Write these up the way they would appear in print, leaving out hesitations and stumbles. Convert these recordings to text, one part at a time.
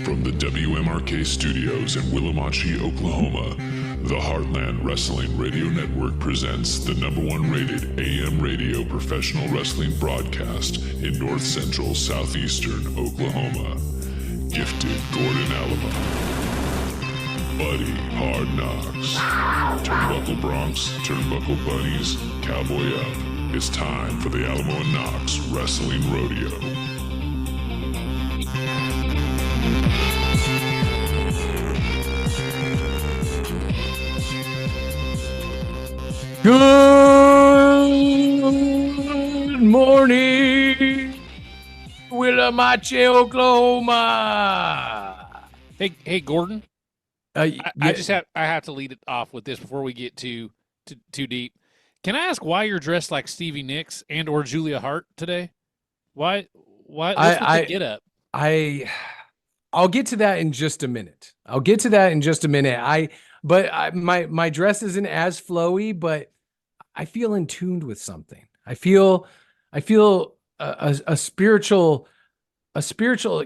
From the WMRK studios in Willowmatchie, Oklahoma, the Heartland Wrestling Radio Network presents the #1 rated AM radio professional wrestling broadcast in north central southeastern Oklahoma. Gifted Gordon Alamo, Buddy Hard Knox, Turnbuckle Bronx, Turnbuckle Bunnies, Cowboy Up. It's time for the Alamo and Knox Wrestling Rodeo. Good morning, Willowmatchie, Oklahoma. Hey, Gordon. Yeah. I have to lead it off with this before we get too deep. Can I ask why you're dressed like Stevie Nicks and or Julia Hart today? Why? What's with the get up? I'll get to that in just a minute. My dress isn't as flowy, but I feel in tune with something. I feel a spiritual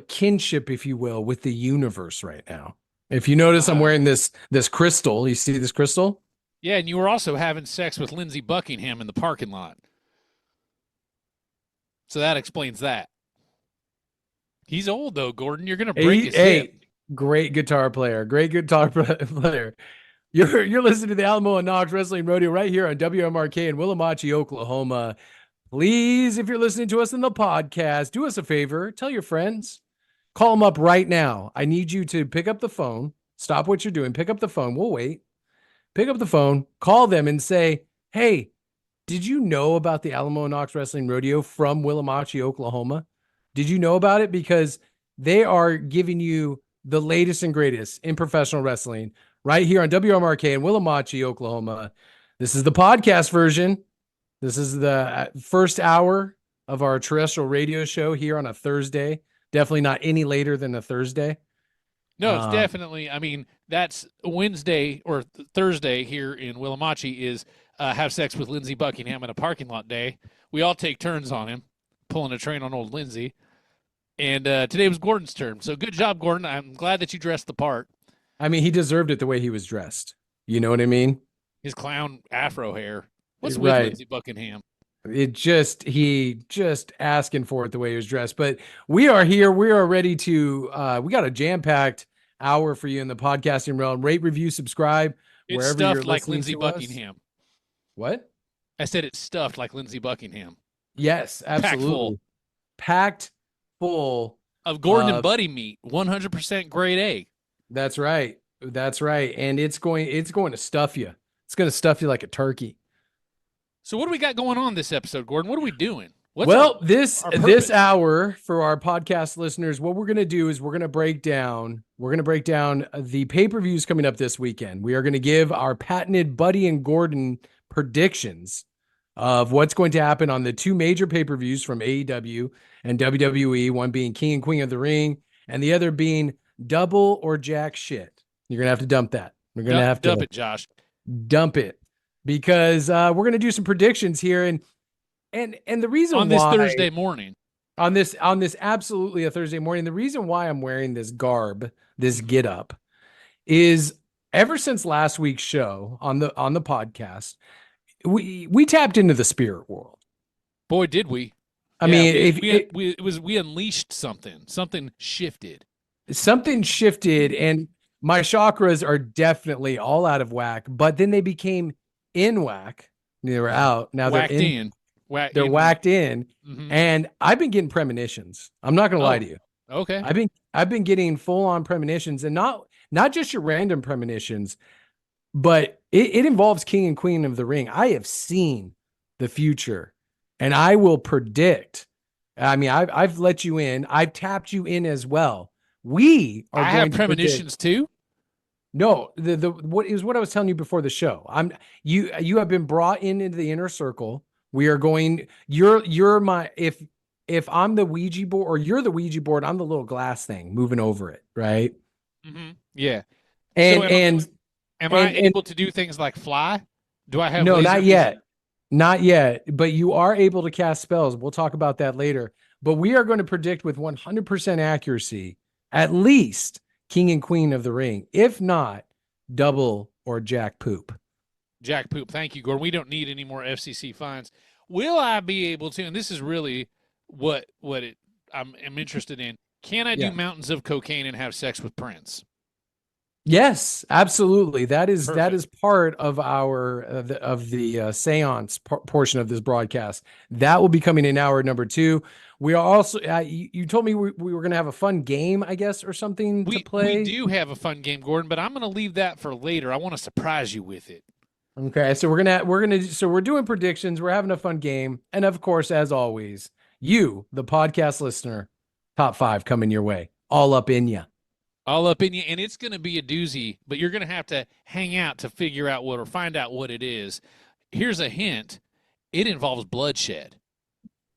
kinship, if you will, with the universe right now. If you notice, I'm wearing this crystal. You see this crystal? Yeah, and you were also having sex with Lindsay Buckingham in the parking lot. So that explains that. He's old though, Gordon. You're gonna break his hip. Great guitar player. You're listening to the Alamo and Knox Wrestling Rodeo right here on WMRK in Willowmatchie, Oklahoma. Please, if you're listening to us in the podcast, do us a favor. Tell your friends. Call them up right now. I need you to pick up the phone. Stop what you're doing. Pick up the phone. We'll wait. Pick up the phone. Call them and say, hey, did you know about the Alamo and Knox Wrestling Rodeo from Willowmatchie, Oklahoma? Did you know about it? Because they are giving you the latest and greatest in professional wrestling right here on WMRK in Willowmatchie, Oklahoma. This is the podcast version. This is the first hour of our terrestrial radio show here on a Thursday. Definitely not any later than a Thursday. No, it's definitely, I mean, that's Wednesday or Thursday here in Willowmatchie is have sex with Lindsay Buckingham in a parking lot day. We all take turns on him, pulling a train on old Lindsay. And today was Gordon's turn. So good job, Gordon. I'm glad that you dressed the part. I mean, he deserved it the way he was dressed. You know what I mean? His clown afro hair. What's Right. with Lindsay Buckingham? He just asking for it the way he was dressed. But we are here. We are ready to, we got a jam-packed hour for you in the podcasting realm. Rate, review, subscribe. It's wherever stuffed you're like listening Lindsay to Buckingham. Us. What? I said it's stuffed like Lindsay Buckingham. Yes, absolutely. Packed full of Gordon and Buddy meat, 100% grade A. That's right. And it's going to stuff you. It's going to stuff you like a turkey. So what do we got going on this episode, Gordon? What are we doing? This hour for our podcast listeners, what we're going to do is we're going to break down the pay-per-views coming up this weekend. We are going to give our patented Buddy and Gordon predictions of what's going to happen on the two major pay-per-views from AEW and WWE, one being King and Queen of the Ring and the other being Double or Jack Shit. You're going to have to dump that. We're going to have to dump it, Josh. Dump it. Because we're going to do some predictions here and the reason on this Thursday morning, on this absolutely a Thursday morning, the reason why I'm wearing this garb, this get up, is ever since last week's show on the podcast, we tapped into the spirit world. Boy, did we! I mean, we unleashed something shifted, and my chakras are definitely all out of whack. But then they became in whack. They were out. Now they're in. They're whacked in, and I've been getting premonitions. I'm not gonna lie to you. Okay. I've been getting full on premonitions, and not just your random premonitions, but it involves King and Queen of the Ring. I have seen the future, and I will predict. I mean, I've let you in. I've tapped you in as well. I have premonitions too. No, what I was telling you before the show. You have been brought into the inner circle. We are going, you're my, if I'm the Ouija board or you're the Ouija board, I'm the little glass thing moving over it. Right. Mm-hmm. Yeah. Am I able to do things like fly? Do I have? No, not yet. But you are able to cast spells. We'll talk about that later, but we are going to predict with 100% accuracy at least king and queen of the ring. If not, double or jack poop. Jack poop. Thank you, Gordon. We don't need any more FCC fines. Will I be able to? And this is really what I'm interested in. Can I do mountains of cocaine and have sex with Prince? Yes, absolutely. That is Perfect. part of our of the seance portion of this broadcast. That will be coming in hour number 2. We are also you told me we were going to have a fun game, I guess, or something to We play. do have a fun game, Gordon, but I'm going to leave that for later. I want to surprise you with it. Okay, so we're doing predictions. We're having a fun game, and of course, as always, you, the podcast listener, top 5 coming your way, all up in you. All up in you, and it's going to be a doozy, but you're going to have to hang out to figure out what or find out what it is. Here's a hint. It involves bloodshed.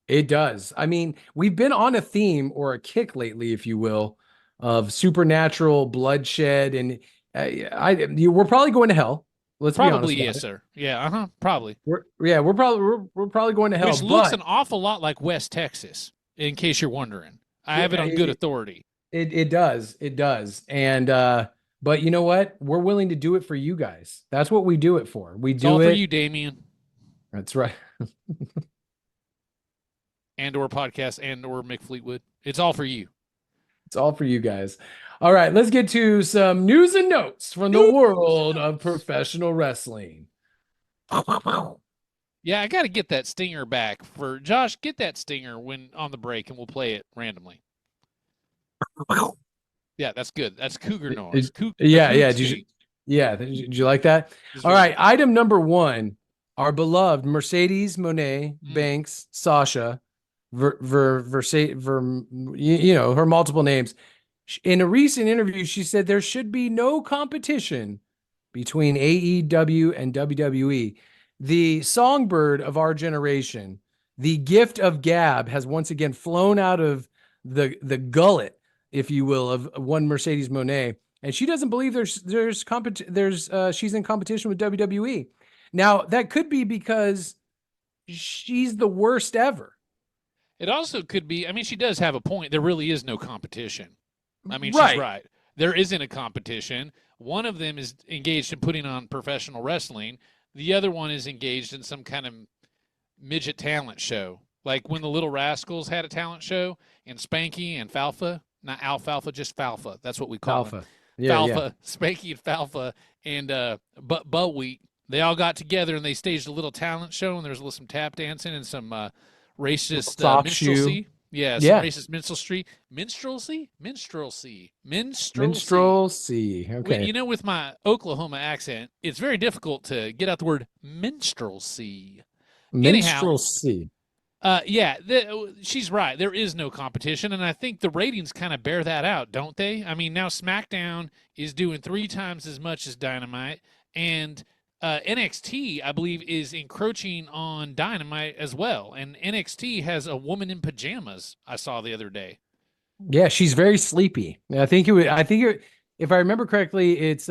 It does. I mean, we've been on a theme or a kick lately, if you will, of supernatural bloodshed, and we're probably going to hell. Let's be honest. Probably, yes, sir. Yeah, probably. We're probably going to hell. Which looks an awful lot like West Texas, in case you're wondering. I have it on good authority. It does. And but you know what? We're willing to do it for you guys. That's what we do it for. It's all for you, Damien. That's right. And or podcast and or Mick Fleetwood. It's all for you. It's all for you guys. All right, let's get to some news and notes from the world of professional wrestling. Yeah, I got to get that stinger back. For Josh, get that stinger when on the break, and we'll play it randomly. Yeah, that's good. That's cougar noise. Yeah. Did you like that? All right, item number 1. Our beloved Mercedes Monet Banks Sasha, her multiple names. In a recent interview, she said there should be no competition between AEW and WWE. The songbird of our generation, the gift of gab, has once again flown out of the gullet, if you will, of one Mercedes Monet, and she doesn't believe she's in competition with WWE. Now, that could be because she's the worst ever. It also could be, I mean, she does have a point. There really is no competition. I mean, Right. She's right. There isn't a competition. One of them is engaged in putting on professional wrestling. The other one is engaged in some kind of midget talent show. Like when the Little Rascals had a talent show, and Spanky and Falfa, not Alfalfa, just Falfa. That's what we call Falfa. them. Yeah, Falfa, yeah. Spanky and Falfa, and Buckwheat. They all got together and they staged a little talent show, and there was some tap dancing and some racist minstrelsy. Yeah, some racist minstrelsy. Okay. You know, with my Oklahoma accent, it's very difficult to get out the word minstrelsy. Minstrelsy. She's right. There is no competition, and I think the ratings kind of bear that out, don't they? I mean, now SmackDown is doing 3 times as much as Dynamite, and NXT, I believe, is encroaching on Dynamite as well. And NXT has a woman in pajamas I saw the other day. Yeah, she's very sleepy. If I remember correctly, it's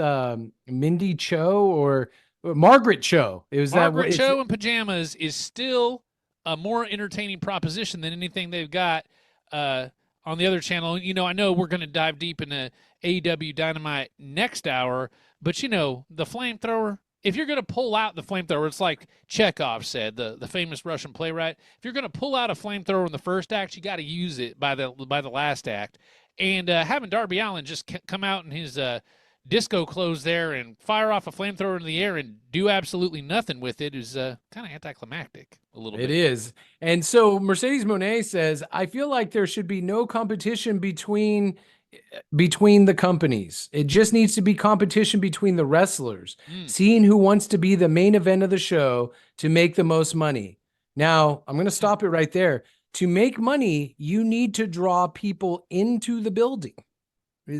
Mindy Cho or Margaret Cho. Margaret Cho in pajamas is still a more entertaining proposition than anything they've got on the other channel. You know, I know we're going to dive deep into AEW Dynamite next hour, but the flamethrower, if you're going to pull out the flamethrower, it's like Chekhov said, the famous Russian playwright. If you're going to pull out a flamethrower in the first act, you got to use it by the last act. And having Darby Allin just come out in his disco clothes there and fire off a flamethrower in the air and do absolutely nothing with it is kind of anticlimactic a little bit. It is. And so Mercedes Monet says, I feel like there should be no competition between the companies. It just needs to be competition between the wrestlers, seeing who wants to be the main event of the show to make the most money. Now, I'm going to stop it right there. To make money, you need to draw people into the building.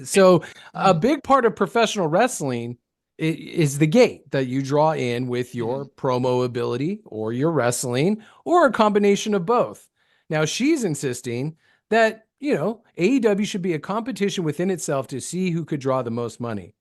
So a big part of professional wrestling is the gate that you draw in with your promo ability or your wrestling or a combination of both. Now, she's insisting that AEW should be a competition within itself to see who could draw the most money.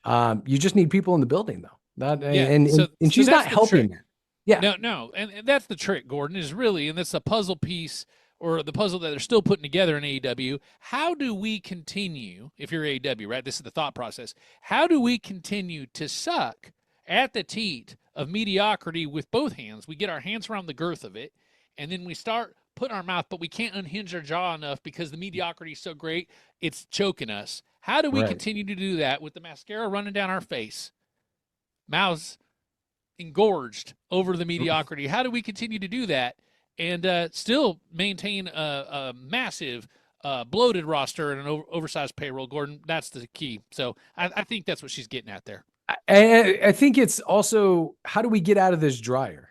You just need people in the building, though. And she's not helping that. Yeah. No. And that's the trick, Gordon, is really, and that's a puzzle piece or the puzzle that they're still putting together in AEW. How do we continue, if you're AEW, right? This is the thought process. How do we continue to suck at the teat of mediocrity with both hands? We get our hands around the girth of it, and then we start putting our mouth, but we can't unhinge our jaw enough because the mediocrity is so great, it's choking us. How do we continue to do that with the mascara running down our face, mouths engorged over the mediocrity? How do we continue to do that and still maintain a massive bloated roster and an oversized payroll, Gordon? That's the key. So I think that's what she's getting at there. I think it's also, how do we get out of this dryer?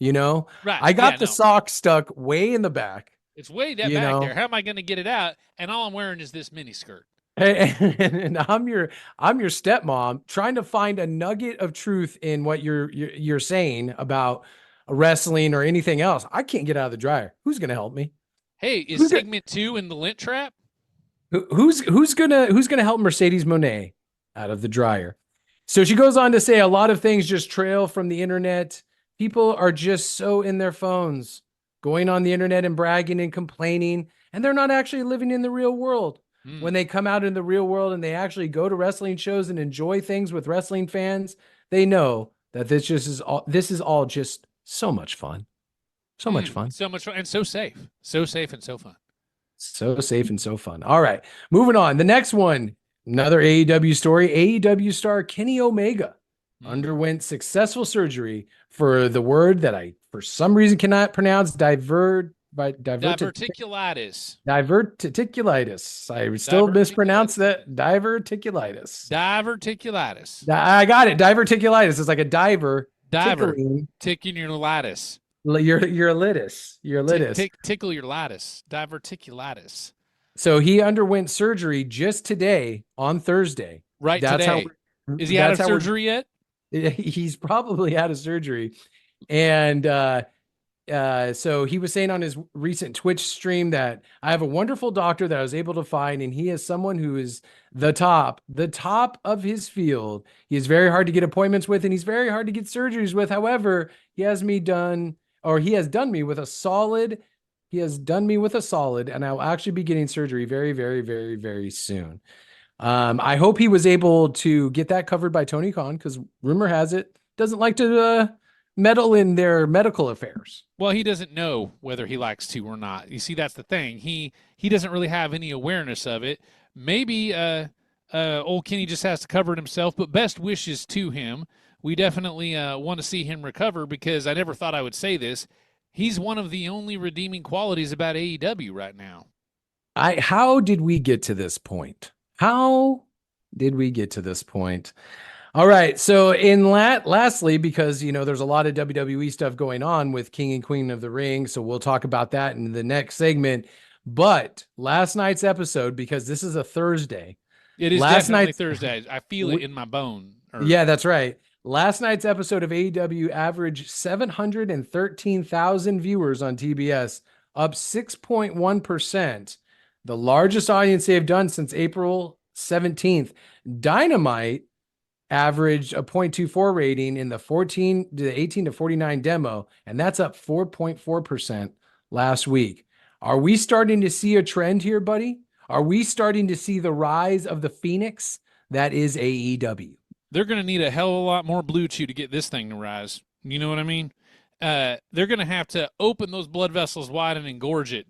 You know, right. I got the sock stuck way in the back. It's way back there. How am I going to get it out? And all I'm wearing is this mini skirt. And I'm your stepmom trying to find a nugget of truth in what you're saying about wrestling or anything else. I can't get out of the dryer. Who's going to help me? Hey, is segment 2 in the lint trap? Who's gonna help Mercedes Monet out of the dryer? So she goes on to say a lot of things just trail from the internet. People are just so in their phones, going on the internet and bragging and complaining, and they're not actually living in the real world. When they come out in the real world and they actually go to wrestling shows and enjoy things with wrestling fans, they know that this is all just so much fun. So much fun. So much fun and so safe. So safe and so fun. So safe and so fun. All right, moving on. The next one, another AEW story. AEW star Kenny Omega underwent successful surgery for the word that I, for some reason, cannot pronounce, diverticulitis. Diverticulitis. I still mispronounce that. Diverticulitis. I got it. Diverticulitis is like a diver. Ticking your lattice. Your litis. Tickle your lattice. Diverticulitis. So he underwent surgery just today on Thursday. Right. Today. Is he out of surgery yet? He's probably out of surgery. And so he was saying on his recent Twitch stream that I have a wonderful doctor that I was able to find, and he is someone who is the top of his field. He is very hard to get appointments with, and he's very hard to get surgeries with. However, he has done me with a solid. He has done me with a solid, and I'll actually be getting surgery very, very, very, very soon. I hope he was able to get that covered by Tony Khan, because rumor has it doesn't like to meddle in their medical affairs. Well, he doesn't know whether he likes to or not. You see, that's the thing. He doesn't really have any awareness of it. Maybe old Kenny just has to cover it himself, but best wishes to him. We definitely want to see him recover, because I never thought I would say this. He's one of the only redeeming qualities about AEW right now. How did we get to this point? All right. So lastly, because, there's a lot of WWE stuff going on with King and Queen of the Ring. So we'll talk about that in the next segment. But last night's episode, because this is a Thursday. It is definitely Thursday. I feel it in my bone. Yeah, that's right. Last night's episode of AEW averaged 713,000 viewers on TBS, up 6.1%. The largest audience they've done since April 17th. Dynamite averaged a 0.24 rating in the 18 to 49 demo, and that's up 4.4% last week. Are we starting to see a trend here, buddy? Are we starting to see the rise of the Phoenix that is AEW? They're going to need a hell of a lot more Blue Chew to get this thing to rise. You know what I mean? They're going to have to open those blood vessels wide and engorge it,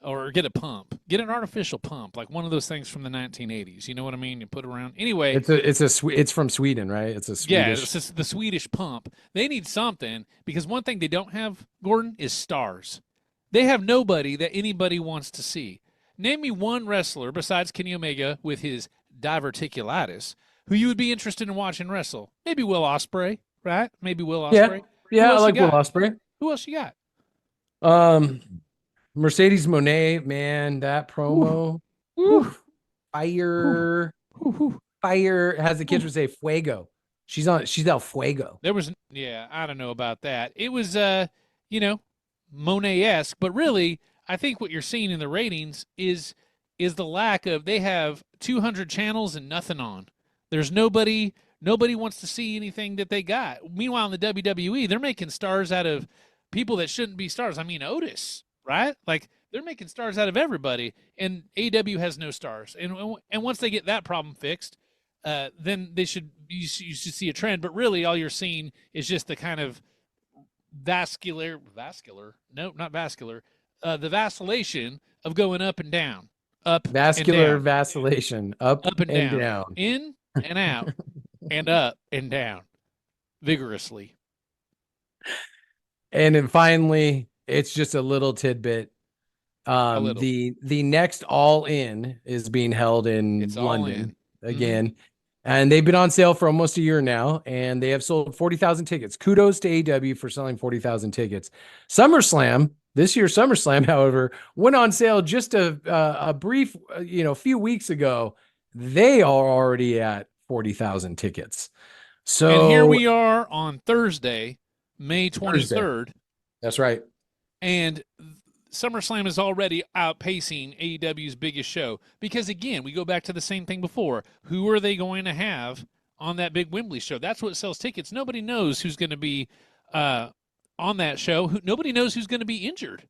or get a pump. Get an artificial pump, like one of those things from the 1980s. You know what I mean? You put around. Anyway. It's from Sweden, right? It's a Swedish. Yeah, it's the Swedish pump. They need something, because one thing they don't have, Gordon, is stars. They have nobody that anybody wants to see. Name me one wrestler besides Kenny Omega with his diverticulitis who you would be interested in watching wrestle. Maybe Will Ospreay, right? Maybe Will Ospreay. Yeah, I like Will Ospreay. Who else you got? Mercedes Monet, man, that promo. Fire. Fire, as the kids would say, fuego. She's El Fuego. I don't know about that. It was Monet-esque, but really, I think what you're seeing in the ratings is the lack of, they have 200 channels and nothing on. There's nobody wants to see anything that they got. Meanwhile, in the WWE, they're making stars out of people that shouldn't be stars. I mean, Otis right? Like they're making stars out of everybody, and AEW has no stars. And once they get that problem fixed, then you should see a trend. But really, all you're seeing is just the kind of no, not vascular, the vacillation of going up and down, Vascular and down, vacillation, up and and down, down. in and out, and up and down, vigorously. And then finally, it's just a little tidbit. little. The next All In is being held in It's All London In. again. And they've been on sale for almost a year now, and they have sold 40,000 tickets. Kudos to AEW for selling 40,000 tickets. This year's SummerSlam, however, went on sale just a brief, few weeks ago. They are already at 40,000 tickets. So and here we are on Thursday, May 23rd. That's right. And SummerSlam is already outpacing AEW's biggest show because, again, we go back to the same thing before. Who are they going to have on that big Wembley show? That's what sells tickets. Nobody knows who's going to be on that show. Nobody knows who's going to be injured.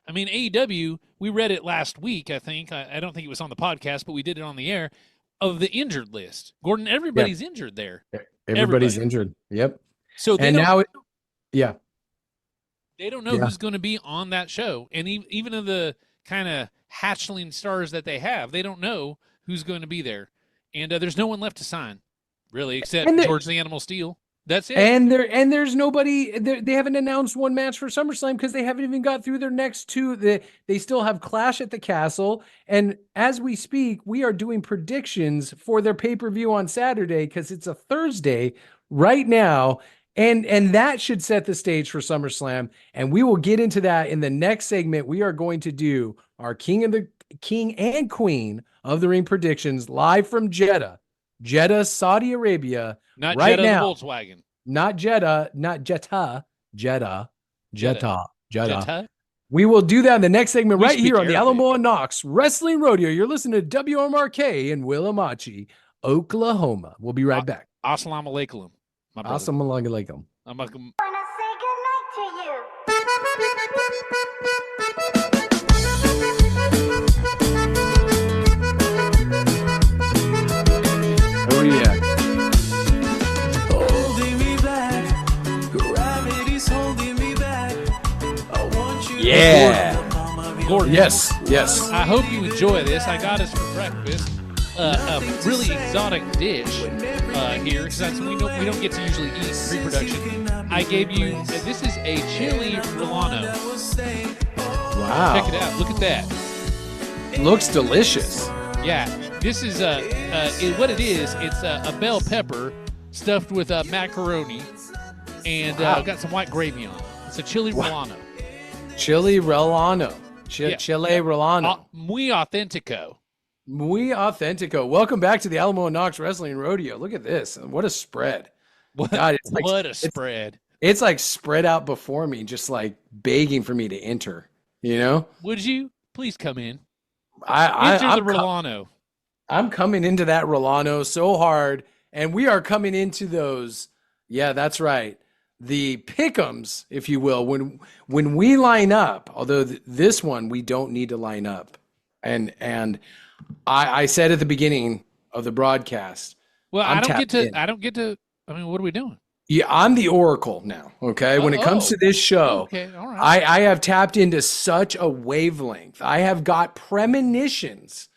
I mean, AEW, we read it last week, I think. I don't think it was on the podcast, but we did it on the air, of the injured list. Gordon, everybody's injured there. Everybody's injured. Yep. So They don't know who's going to be on that show. And even of the kind of hatchling stars that they have, they don't know who's going to be there. And there's no one left to sign, really, except George the Animal Steel. That's it. And there's nobody. They haven't announced one match for SummerSlam because they haven't even got through their next two. They still have Clash at the Castle. And as we speak, we are doing predictions for their pay-per-view on Saturday because it's a Thursday right now. And that should set the stage for SummerSlam. And we will get into that in the next segment. We are going to do our King and Queen of the Ring predictions live from Jeddah, Saudi Arabia. Not right Jeddah now. The Volkswagen. Not Jeddah, Jeddah. Jeddah? We will do that in the next segment right here on the Arabic. Alamo and Knox Wrestling Rodeo. You're listening to WMRK in Willamachi, Oklahoma. We'll be right back. Assalamu alaikum. Assalamu alaikum. I'm like, Wanna say goodnight to you. Oh yeah. Holding me back, gravity's holding me back. I want you Yeah. Gordon. Yes. I hope you enjoy this. I got us for breakfast a really exotic dish here because we don't get to usually eat pre-production. I gave you this is a chili relleno. Wow. Check it out. Look at that. Looks delicious. Yeah, this is what it is. It's a bell pepper stuffed with macaroni and got some white gravy on it. It's a chili relleno. Chili relleno. Chile relleno. Muy authentico. Muy authentico. Welcome back to the Alamo and Knox Wrestling Rodeo. Look at this. What a spread. God, What a spread. It's like spread out before me, just like begging for me to enter, you know? Would you please come in? I'm Enter the relleno. I'm coming into that relleno so hard, and we are coming into those. Yeah, that's right. The pick'ems, if you will, when we line up, although this one we don't need to line up. And I said at the beginning of the broadcast. Well, I don't get to. I mean, what are we doing? Yeah, I'm the oracle now. Okay, when it comes to this show, okay, all right. I have tapped into such a wavelength. I have got premonitions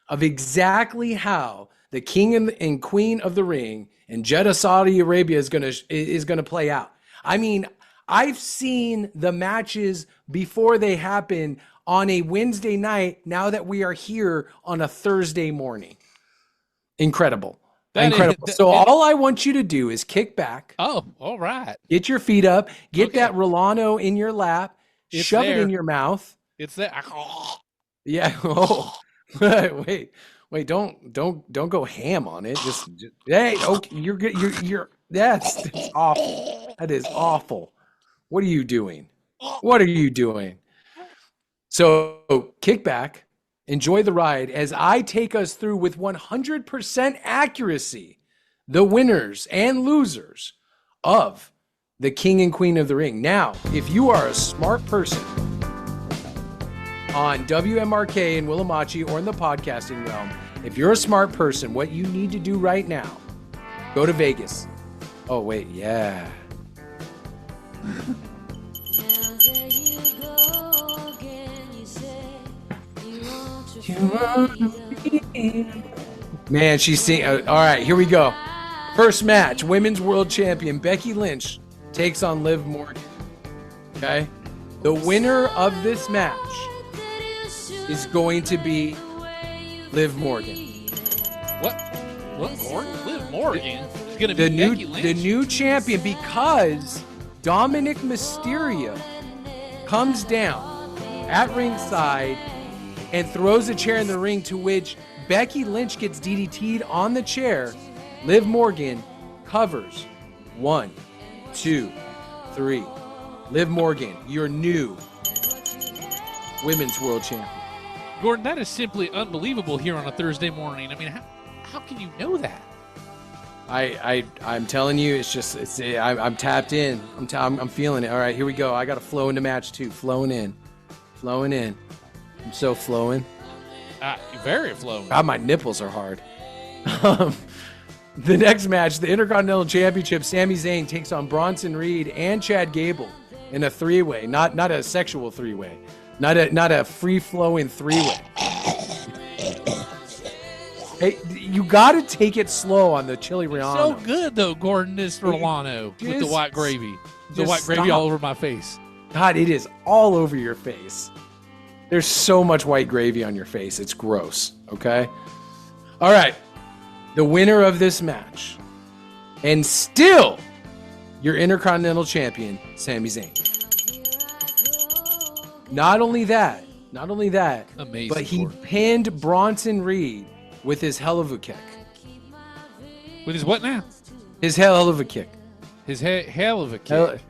of exactly how the King and Queen of the Ring in Jeddah, Saudi Arabia is gonna play out. I mean, I've seen the matches before they happen on a Wednesday night. Now that we are here on a Thursday morning, incredible. So all I want you to do is kick back. Oh, all right. Get your feet up. Get that relleno in your lap. Shove it in your mouth. It's there. Yeah. Oh, wait. Don't go ham on it. Just hey. Okay. You're good. You're. That's awful. That is awful. What are you doing? What are you doing? So kick back. Enjoy the ride as I take us through with 100% accuracy the winners and losers of the King and Queen of the Ring. Now, if you are a smart person, on WMRK in Willamachi or in the podcasting realm. If you're a smart person, what you need to do right now, go to Vegas. Oh, wait, yeah. Man, she's singing. All right, here we go. First match, Women's World Champion Becky Lynch takes on Liv Morgan. Okay? The winner of this match is going to be Liv Morgan. What Morgan? Liv Morgan is going to The be new Becky Lynch? the new champion, because Dominic Mysterio comes down at ringside and throws a chair in the ring, to which Becky Lynch gets DDT'd on the chair. Liv Morgan covers. 1, 2, 3. Liv Morgan, your new Women's World Champion. Gordon, that is simply unbelievable here on a Thursday morning. I mean, how can you know that? I'm telling you, I'm tapped in. I'm feeling it. All right, here we go. I got to flow into match 2. Flowing in. I'm so flowing. Very flowing. God, my nipples are hard. The next match, the Intercontinental Championship, Sami Zayn takes on Bronson Reed and Chad Gable in a 3-way, not a sexual 3-way, not a free-flowing 3-way. Hey, you got to take it slow on the chili relleno. So good though, Gordon, this relleno with the white gravy. The white gravy all over my face. God, it is all over your face. There's so much white gravy on your face. It's gross, okay? All right. The winner of this match, and still your Intercontinental Champion, Sami Zayn. Not only that, Amazing, but he Gordon. pinned Bronson Reed with his hell of a kick. With his what now? His hell of a kick. His hell of a kick.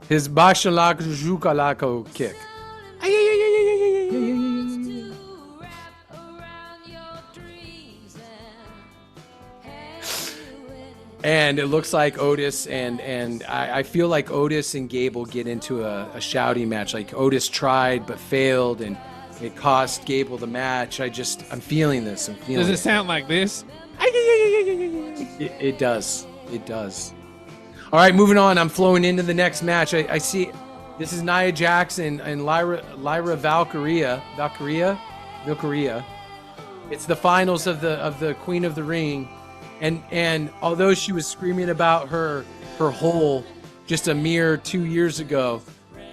His Bashalak Jukalako kick. And it looks like Otis and I feel like Otis and Gable get into a shouting match. Like Otis tried but failed, and it cost Gable the match. I'm feeling this. Does it sound like this? It does. It does. All right, moving on. I'm flowing into the next match. I see this is Nia Jackson and Lyra Valkyria. It's the finals of the Queen of the Ring. And although she was screaming about her hole just a mere 2 years ago,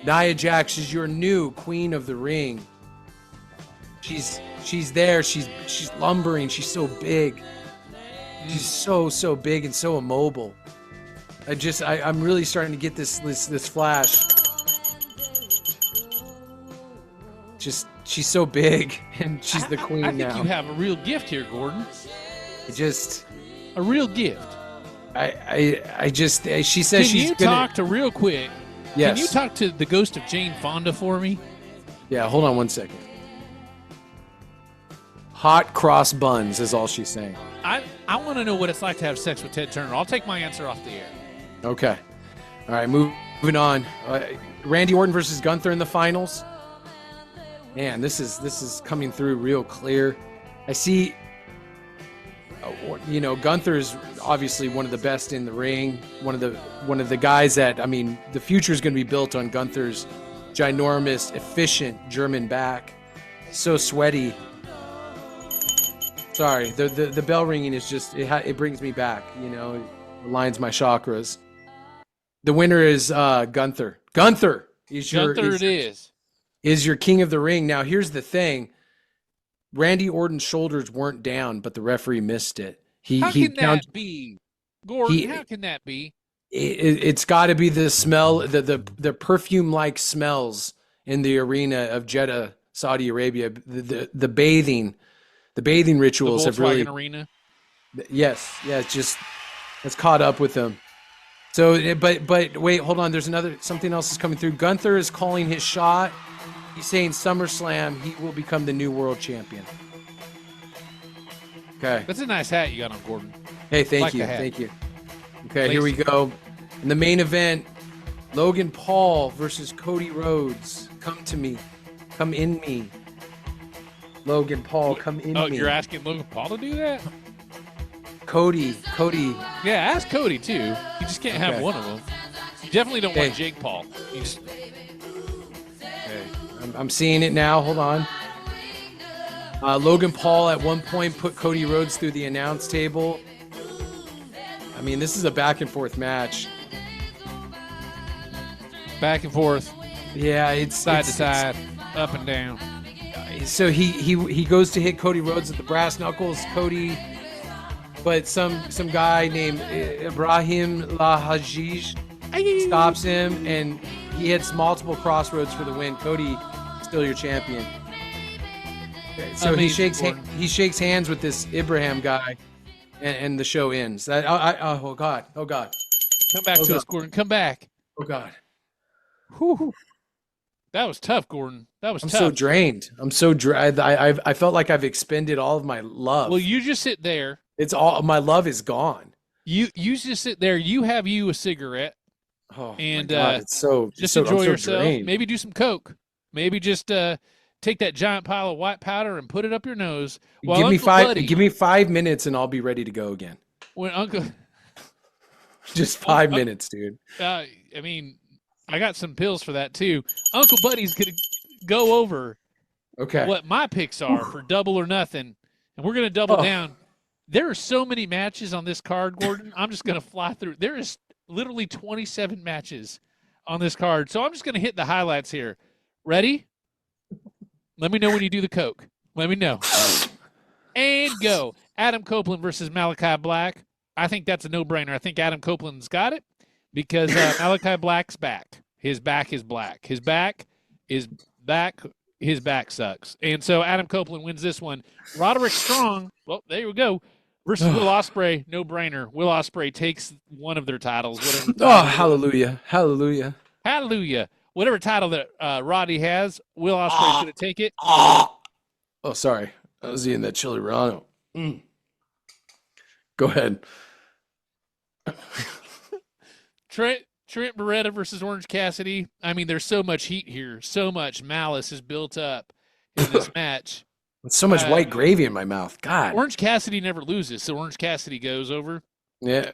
Nia Jax is your new Queen of the Ring. She's there. She's lumbering. She's so big. She's so big and so immobile. I'm really starting to get this flash. She's so big, and she's the queen I think now. you have a real gift here, Gordon. A real gift. She says she's gonna talk to real quick? Yes. Can you talk to the ghost of Jane Fonda for me? Yeah, hold on 1 second. Hot cross buns is all she's saying. I want to know what it's like to have sex with Ted Turner. I'll take my answer off the air. Okay. All right, moving on. Randy Orton versus Gunther in the finals. Man, this is coming through real clear. I see, Gunther is obviously one of the best in the ring. One of the guys that, the future is going to be built on Gunther's ginormous, efficient German back. So sweaty. Sorry, the bell ringing is just it brings me back. It aligns my chakras. The winner is Gunther. Gunther is your king of the ring. Now here's the thing: Randy Orton's shoulders weren't down, but the referee missed it. How can that be, Gordon? How can that be? It's got to be the smell, the perfume-like smells in the arena of Jeddah, Saudi Arabia. The bathing rituals have really. Arena. Yes, it's caught up with them. So, but wait, hold on. There's something else is coming through. Gunther is calling his shot. He's saying SummerSlam, he will become the new world champion. Okay. That's a nice hat you got on, Gordon. Hey, thank you. Okay, here we go. In the main event, Logan Paul versus Cody Rhodes. Come to me. Come in me. Logan Paul, come in Oh, me. you're asking Logan Paul to do that? Cody. Yeah, ask Cody too. You just can't have Okay. one of them. You definitely don't want Okay. Jake Paul. You just, Okay. I'm seeing it now. Hold on. Logan Paul at one point put Cody Rhodes through the announce table. I mean, this is a back and forth match. back and forth, Yeah, it's side to side, up and down. So he goes to hit Cody Rhodes with the brass knuckles. Cody, but some guy named Ibrahim Lahajij stops him, and he hits multiple crossroads for the win. Cody, still your champion. Okay, so Amazing, he shakes hands with this Ibrahim guy, and the show ends. Oh God. Come back to us, Gordon. Come back. Oh God. Whew. That was tough, Gordon. That was I'm tough. so drained. I'm so drained. I felt like I've expended all of my love. Well, you just sit there. It's all my love is gone. You just sit there. You have a cigarette. Oh And, my God, it's so Just I'm enjoy so yourself. drained. Maybe do some coke. Maybe just take that giant pile of white powder and put it up your nose. While Give me Uncle five. Buddy, Give me 5 minutes, and I'll be ready to go again. when Uncle. Just 5 minutes, dude. I mean, I got some pills for that too. Uncle Buddy's gonna go over Okay. what my picks are for double or nothing, and we're gonna double Oh. down. There are so many matches on this card, Gordon. I'm just gonna fly through. There is literally 27 matches on this card, so I'm just gonna hit the highlights here. Ready? Let me know when you do the coke. Let me know. And go. Adam Copeland versus Malachi Black. I think that's a no-brainer. I think Adam Copeland's got it because Malachi Black's back. His back is black. His back is back. His back sucks. And so Adam Copeland wins this one. Roderick Strong, well, there we go, versus Will Ospreay, no-brainer. Will Ospreay takes one of their titles. Whatever Oh, hallelujah, hallelujah. Hallelujah. Whatever title that Roddy has, Will Ospreay's going to take it. Oh, sorry. I was eating that chili relleno. Go ahead. Trent Beretta versus Orange Cassidy. I mean, there's so much heat here. So much malice is built up in this match. With so much white gravy in my mouth. God. Orange Cassidy never loses, so Orange Cassidy goes over. Yeah.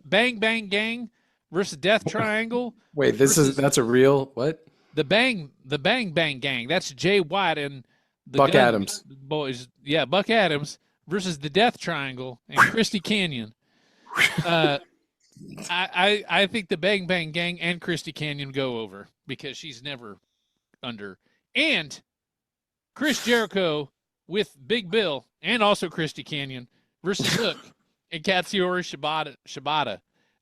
Bang Bang Gang versus Death Triangle. Wait, versus that's a real what? the Bang Bang Gang. That's Jay White and the Buck Gun Adams. boys. Yeah, Buck Adams versus the Death Triangle and Christy Canyon. I think the Bang Bang Gang and Christy Canyon go over because she's never under. And Chris Jericho with Big Bill and also Christy Canyon versus Hook and Katsuyori Shibata.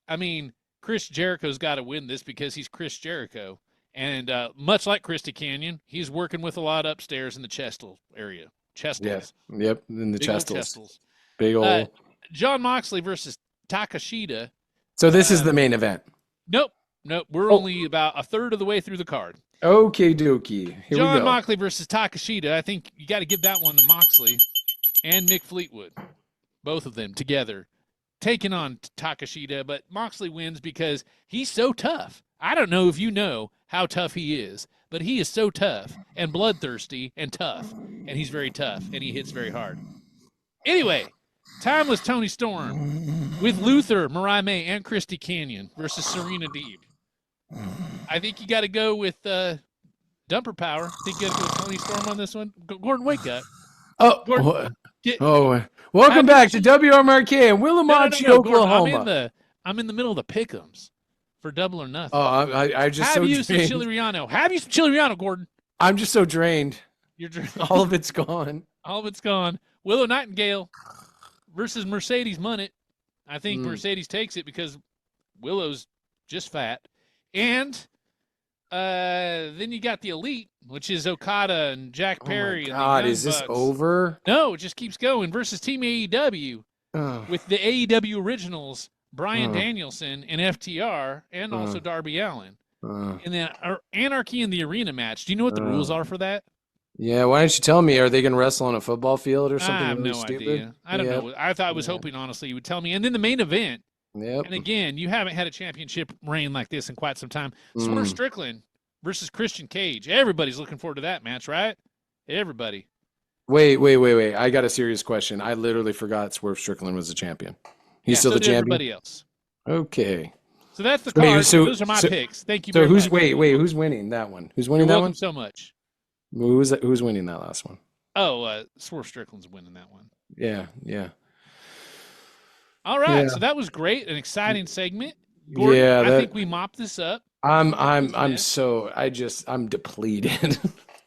I mean, Chris Jericho's got to win this because he's Chris Jericho. And much like Christy Canyon, he's working with a lot upstairs in the Chestle area. Chestles. Yes. Yep. In the Big old chestles. Chestles. Big old. John Moxley versus Takashita. So this is the main event. Nope. We're only about a third of the way through the card. Okay, dokie. Here John we go. Moxley versus Takashita. I think you got to give that one to Moxley and Mick Fleetwood. Both of them together taking on Takashita. But Moxley wins because he's so tough. I don't know if you know how tough he is, but he is so tough and bloodthirsty and tough. And he's very tough and he hits very hard. Anyway, Timeless Tony Storm with Luther, Mariah May, and Christy Canyon versus Serena Deeb. I think you got to go with Dumper Power. I think you got to go with Tony Storm on this one. Gordon, wake up. Oh, Gordon, get- welcome back to WMRK in Willamachi, No, Oklahoma. Gordon, I'm in the middle of the pick'ems for Double or Nothing. Oh, I just Have so you some drained. chili relleno? Have you some chili relleno, Gordon? I'm just so drained. You're All of it's gone. all of it's gone. Willow Nightingale versus Mercedes Munnet. I think Mercedes takes it because Willow's just fat. And then you got the Elite, which is Okada and Jack Perry. Oh my and God, the Young is this Bucks. over? No, it just keeps going. Versus Team AEW Oh, with the AEW Originals, Bryan Danielson and FTR, and also Darby Allin. oh. And then Anarchy in the Arena match. Do you know what the rules are for that? Yeah, why don't you tell me? Are they going to wrestle on a football field or I something have really no stupid? idea. I don't know. I was hoping, honestly, you would tell me. And then the main event. Yep. And again, you haven't had a championship reign like this in quite some time. Swerve Strickland versus Christian Cage. Everybody's looking forward to that match, right? Everybody. Wait. I got a serious question. I literally forgot Swerve Strickland was the champion. He's still so the did champion? everybody else. Okay. So that's the Wait, card. so- Those are my so- picks. Thank you So very who's much. who's winning that one? Who's You're winning that welcome one? so much. Who's winning that last one? Oh, Swerve Strickland's winning that one. Yeah. All right, Yeah. so that was great, an exciting segment. Gordon, Yeah, I that- think we mopped this up. I'm depleted.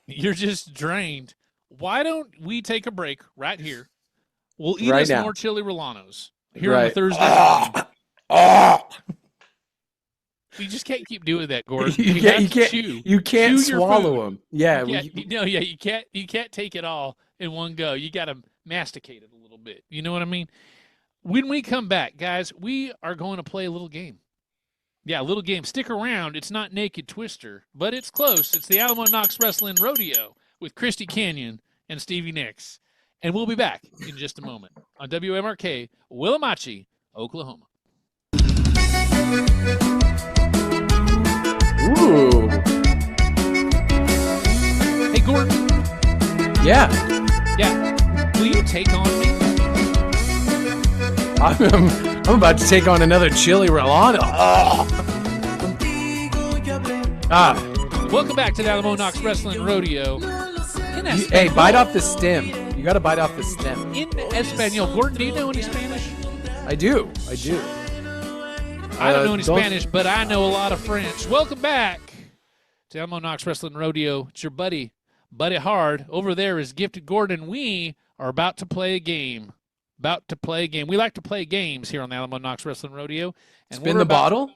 You're just drained. Why don't we take a break right here? We'll eat Right us now. more chili rellanos here on the Right. Thursday. morning. You just can't keep doing that, Gordon. You have can't to chew. you can't Chew your swallow food. them. Yeah, You can't take it all in one go. You got to masticate it a little bit. You know what I mean? When we come back, guys, we are going to play a little game. Yeah, a little game. Stick around. It's not Naked Twister, but it's close. It's the Alamo Knox Wrestling Rodeo with Christy Canyon and Stevie Nicks. And we'll be back in just a moment on WMRK, Willamachi, Oklahoma. Ooh. Hey, Gordon. Yeah. Yeah. Will you take on me? I'm about to take on another chili Rolando. Welcome back to the Alamo Knox Wrestling Rodeo. In Hey, bite off the stem. You got to bite off the stem. In Espanol. Gordon, do you know any Spanish? I do. I don't know any Spanish, but I know a lot of French. Welcome back to Alamo Knox Wrestling Rodeo. It's your buddy Hard. Over there is Gifted Gordon. We are about to play a game. We like to play games here on the Alamo Knox Wrestling Rodeo. And Spin the bottle?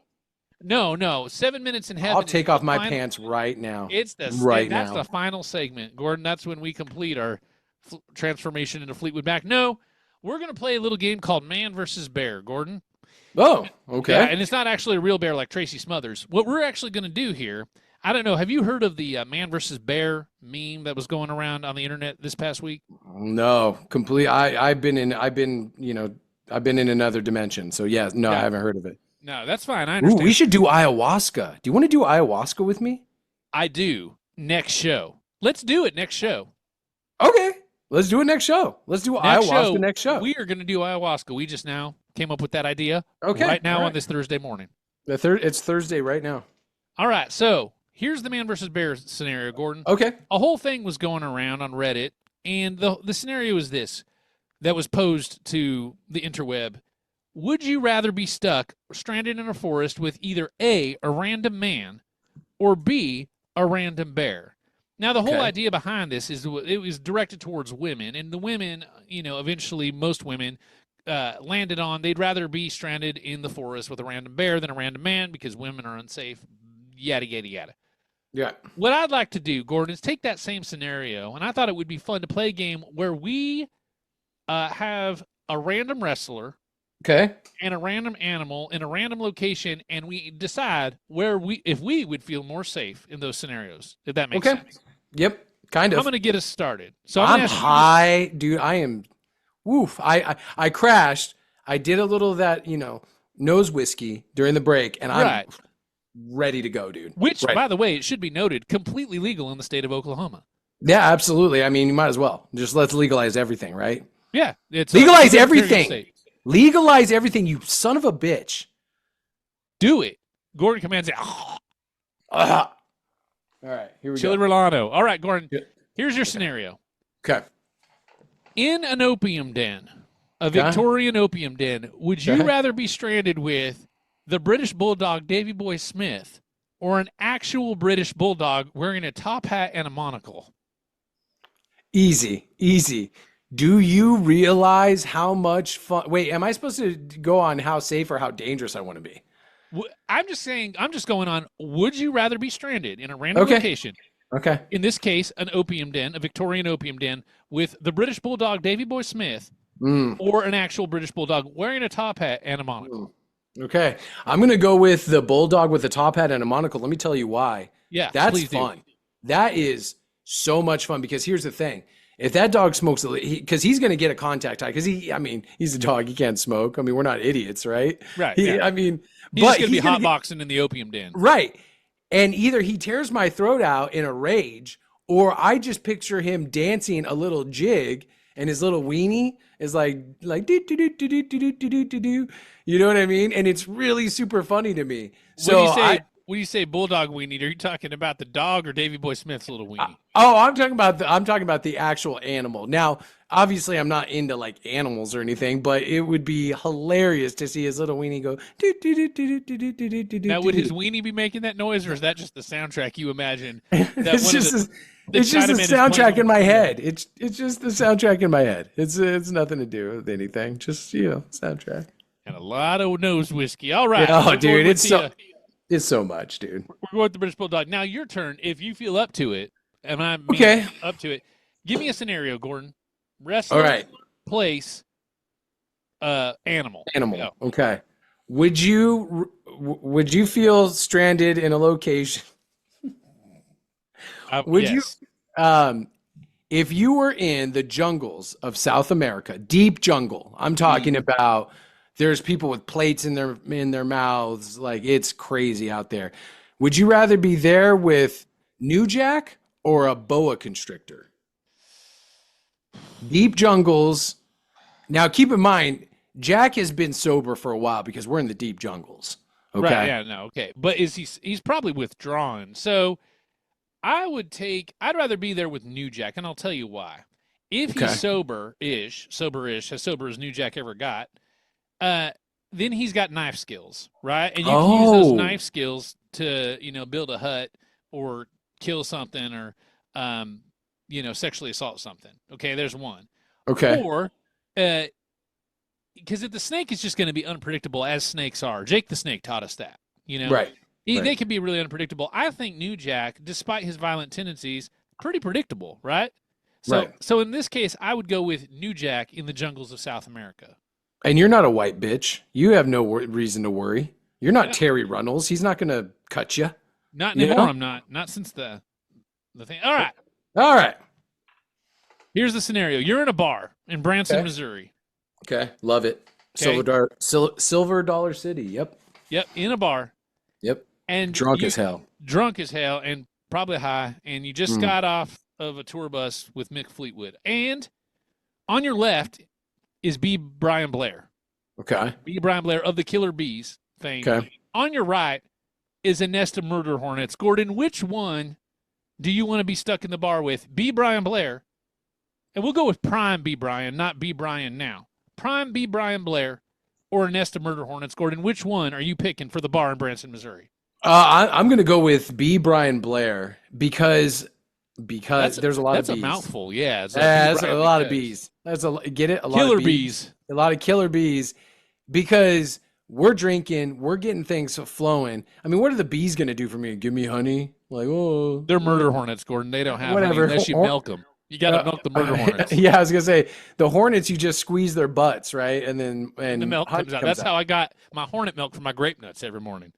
No. 7 minutes in heaven. I'll take off my final- pants right now. It's the right That's now. the final segment, Gordon. That's when we complete our transformation into Fleetwood Mac. No, we're going to play a little game called Man versus Bear, Gordon. Oh, okay. Yeah, and it's not actually a real bear like Tracy Smothers. What we're actually going to do here, I don't know. Have you heard of the Man versus Bear meme that was going around on the internet this past week? No, complete. I've been in another dimension. So yeah, no, I haven't heard of it. No, that's fine. I Ooh, understand. we should do ayahuasca. Do you want to do ayahuasca with me? I do. Next show. Let's do it next show. Okay, let's do it next show. Let's do ayahuasca next show. We are going to do ayahuasca. We just now came up with that idea. Okay, Right now all right. on this Thursday morning. It's Thursday right now. All right. So here's the Man versus Bear scenario, Gordon. Okay. A whole thing was going around on Reddit, and the scenario is this that was posed to the interweb. Would you rather be stuck or stranded in a forest with either A, a random man, or B, a random bear? Now, the whole Okay. idea behind this is it was directed towards women, and the women, eventually most women landed on they'd rather be stranded in the forest with a random bear than a random man because women are unsafe, yada, yada, yada. Yeah. What I'd like to do, Gordon, is take that same scenario, and I thought it would be fun to play a game where we have a random wrestler Okay. and a random animal in a random location, and we decide if we would feel more safe in those scenarios. If that makes Okay. sense. Yep. Kind of. I'm going to get us started. So I'm I'm gonna ask you high, dude. I am. Woof. I crashed. I did a little of that, nose whiskey during the break, and I'm Right. ready to go, dude. which, Right. by the way, it should be noted, completely legal in the state of Oklahoma. Yeah, absolutely. I mean, you might as well. Just let's legalize everything, right? Yeah, it's Legalize it's a very everything. state. Legalize everything, you son of a bitch. Do it. Gordon commands it. All right, here we Chili go. Rolando. All right, Gordon. Yeah. Here's your scenario. Okay. In an opium den, a Okay. Victorian opium den, would you Okay. rather be stranded with the British Bulldog Davy Boy Smith or an actual British Bulldog wearing a top hat and a monocle? Easy. Do you realize how much fun? Wait, am I supposed to go on how safe or how dangerous I want to be? I'm just saying, I'm just going on, would you rather be stranded in a random Okay. location, Okay. in this case, an opium den, a Victorian opium den, with the British Bulldog Davy Boy Smith Mm, or an actual British Bulldog wearing a top hat and a monocle? okay. I'm going to go with the bulldog with the top hat and a monocle. Let me tell you why. Yeah, That's please do. fun. That is so much fun because here's the thing. If that dog smokes, because he's going to get a contact high, because he's a dog. He can't smoke. I mean, we're not idiots, right? Right, He, yeah. I mean, He's but just going to be he's gonna get- hotboxing in the opium den. right. And either he tears my throat out in a rage, or I just picture him dancing a little jig and his little weenie is like do do do do do do do do do do. You know what I mean? And it's really super funny to me. So when you say bulldog weenie, are you talking about the dog or Davy Boy Smith's little weenie? I'm talking about the actual animal. Now, obviously, I'm not into like animals or anything, but it would be hilarious to see his little weenie go. Do, do, do, do, do, do, do, do, do, Now, would do. his weenie be making that noise, or is that just the soundtrack you imagine? It's just the soundtrack in my head. It's just the soundtrack in my head. It's nothing to do with anything. Just soundtrack. And a lot of nose whiskey. All right. Oh, dude, it's so much, dude. We're going with the British Bulldog. Now, your turn. If you feel up to it, and I'm okay up to it, give me a scenario, Gordon. Wrestler, all right. Place, animal. Animal. Go. Okay. Would you feel stranded in a location? Would yes. you, if you were in the jungles of South America, deep jungle, I'm talking about, there's people with plates in their mouths, like it's crazy out there. Would you rather be there with New Jack or a boa constrictor? Deep jungles. Now, keep in mind, Jack has been sober for a while because we're in the deep jungles. Okay. Right, yeah, no, okay. But he's probably withdrawn. So I'd rather be there with New Jack, and I'll tell you why. If he's sober-ish, as sober as New Jack ever got, then he's got knife skills, right? And you can use those knife skills to, build a hut or kill something or, sexually assault something. Okay, there's one. Okay. Or, because if the snake is just going to be unpredictable, as snakes are. Jake the Snake taught us that, Right. They can be really unpredictable. I think New Jack, despite his violent tendencies, pretty predictable, right? So in this case, I would go with New Jack in the jungles of South America. And you're not a white bitch. You have no reason to worry. You're not Terry Runnels. He's not going to cut you. Not anymore. I'm not. Not since the thing. All right. All right. Here's the scenario. You're in a bar in Branson, Missouri. Okay. Love it. Okay. Silver Dollar City. Yep. Yep. In a bar. Yep. And drunk as hell. Drunk as hell and probably high. And you just got off of a tour bus with Mick Fleetwood. And on your left is B. Brian Blair. Okay. B. Brian Blair of the Killer Bees fame. Okay. On your right is a nest of murder hornets. Gordon, which one do you want to be stuck in the bar with? B. Brian Blair. And we'll go with prime B. Brian, not B. Brian now. Prime B. Brian Blair or a nest of murder hornets. Gordon, which one are you picking for the bar in Branson, Missouri? I'm going to go with B. Brian Blair because there's a lot of bees. That's a mouthful, yeah. That's a lot of bees. Get it? A lot killer of bees. bees. A lot of killer bees because we're drinking, we're getting things flowing. I mean, what are the bees going to do for me? Give me honey? Like, oh. They're murder hornets, Gordon. They don't have whatever. honey unless you milk them. You got to milk the murder hornets. Yeah, I was going to say, the hornets, you just squeeze their butts, right? And the milk comes out. That's how I got my hornet milk for my grape nuts every morning.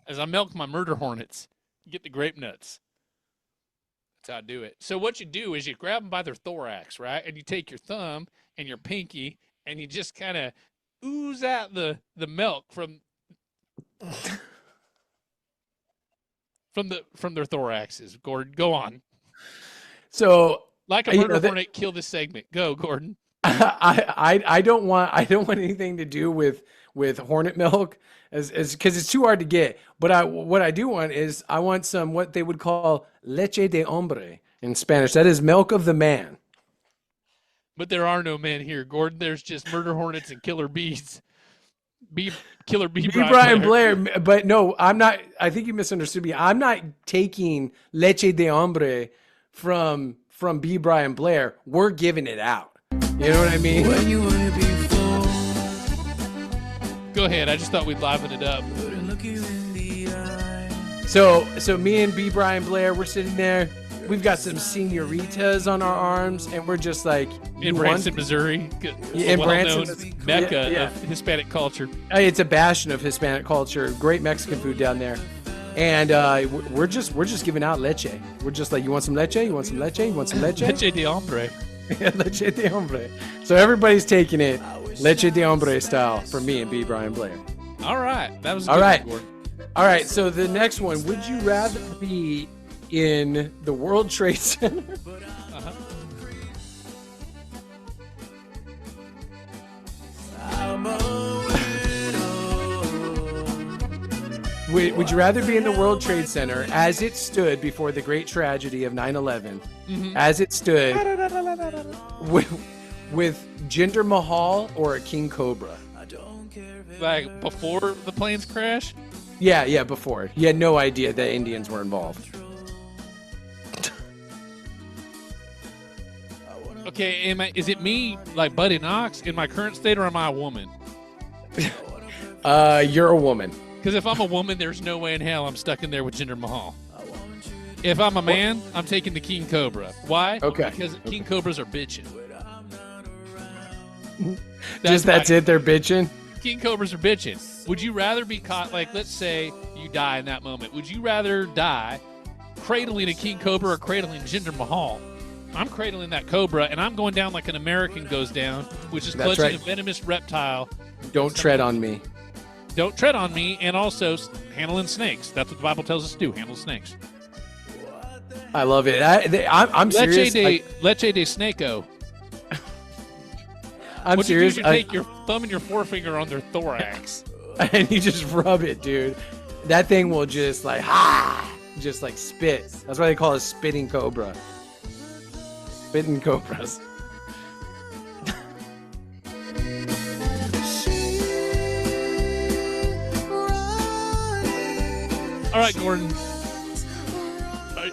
As I milk my murder hornets, get the grape nuts. That's how I do it. So what you do is you grab them by their thorax, right? And you take your thumb and your pinky and you just kind of ooze out the milk from their thoraxes. Gordon, go on. So like a murder hornet, kill this segment. Go, Gordon. I don't want anything to do with hornet milk as because it's too hard to get. But what I do want is I want some what they would call leche de hombre in Spanish. That is milk of the man. But there are no men here, Gordon. There's just murder hornets and killer bees. Killer bee Brian Blair. But no, I'm not. I think you misunderstood me. I'm not taking leche de hombre from B. Brian Blair. We're giving it out. You know what I mean? When you wanna be full, Go ahead. I just thought we'd liven it up. couldn't look you in the eye. So me and B. Brian Blair, we're sitting there. We've got some senoritas on our arms, and we're just like In Branson, Missouri. In Branson, Mecca of Hispanic culture. It's a bastion of Hispanic culture. Great Mexican food down there. And we're just giving out leche. We're just like, you want some leche? You want some leche? You want some leche? Leche de hombre. Leche de hombre. So everybody's taking it leche de hombre style for me and B. Brian Blair. All right. That was all right. One. All right, so the next one, would you rather be in the World Trade Center? Uh-huh. Would you rather be in the World Trade Center as it stood before the great tragedy of 9/11, as it stood with Jinder Mahal or a king cobra? Like before the planes crash? Yeah, before. You had no idea that Indians were involved. Okay, is it me, like Buddy Knox, in my current state, or am I a woman? You're a woman. Because if I'm a woman, there's no way in hell I'm stuck in there with Jinder Mahal. If I'm a man, I'm taking the king cobra. Why? Okay. Because king cobras are bitching. That's it, they're bitching? King cobras are bitching. Would you rather be caught, like, let's say you die in that moment. Would you rather die cradling a king cobra or cradling Jinder Mahal? I'm cradling that cobra, and I'm going down like an American goes down, which is That's clutching right. a venomous reptile. Don't tread on me. Don't tread on me, and also handling snakes. That's what the Bible tells us to do, handle snakes. I love it. I'm serious. Leche de snakeo. I'm What serious. You do is you take your thumb and your forefinger on their thorax. And you just rub it, dude. That thing will just like just like spit. That's why they call it spitting cobra. Spitting cobras. All right, Gordon. All right.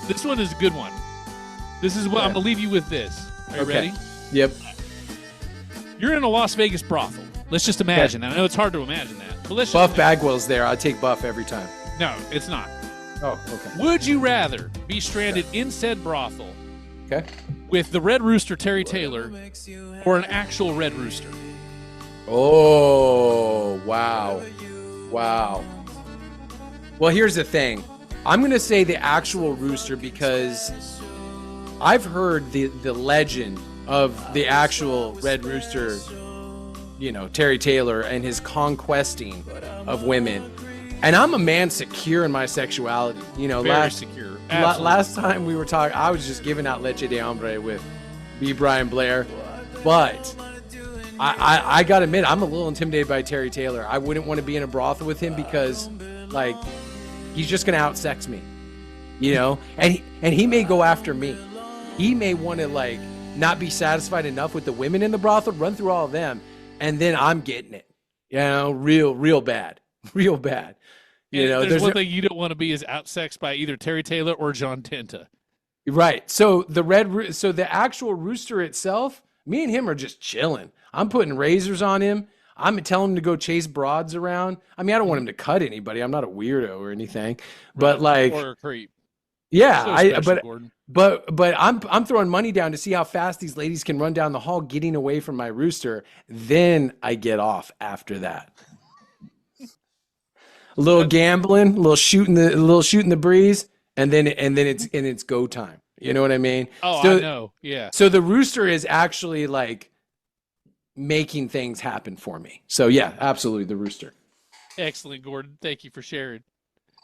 This one is a good one. This is what I'm going to leave you with this. Are you ready? Yep. You're in a Las Vegas brothel. Let's just imagine that. I know it's hard to imagine that. But let's Buff just Bagwell's there. I take Buff every time. No, it's not. Oh, okay. Would you rather be stranded in said brothel Okay. with the Red Rooster Terry Taylor or an actual Red Rooster? Oh, wow. Wow. Well, here's the thing. I'm going to say the actual rooster because I've heard the legend of the actual Red Rooster, you know, Terry Taylor and his conquesting of women. And I'm a man secure in my sexuality. You know, Very secure. Absolutely. last time we were talking, I was just giving out Leche de Hombre with B. Brian Blair. But I got to admit, I'm a little intimidated by Terry Taylor. I wouldn't want to be in a brothel with him because, like, he's just going to outsex me, you know? And he may go after me. He may want to, like, not be satisfied enough with the women in the brothel, run through all of them, and then I'm getting it, you know, real bad. Real bad. You know, there's one thing you don't want to be is outsexed by either Terry Taylor or John Tenta. Right. So the actual rooster itself, me and him are just chilling. I'm putting razors on him. I'm telling him to go chase broads around. I mean, I don't want him to cut anybody. I'm not a weirdo or anything, but like, or a creep. Yeah, So Gordon. but I'm throwing money down to see how fast these ladies can run down the hall, getting away from my rooster. Then I get off after that. A little gambling, a little shooting the breeze, and then it's go time. You know what I mean? Oh, so, I know. Yeah. So the rooster is actually like making things happen for me. So yeah, absolutely the rooster. Excellent, Gordon. Thank you for sharing.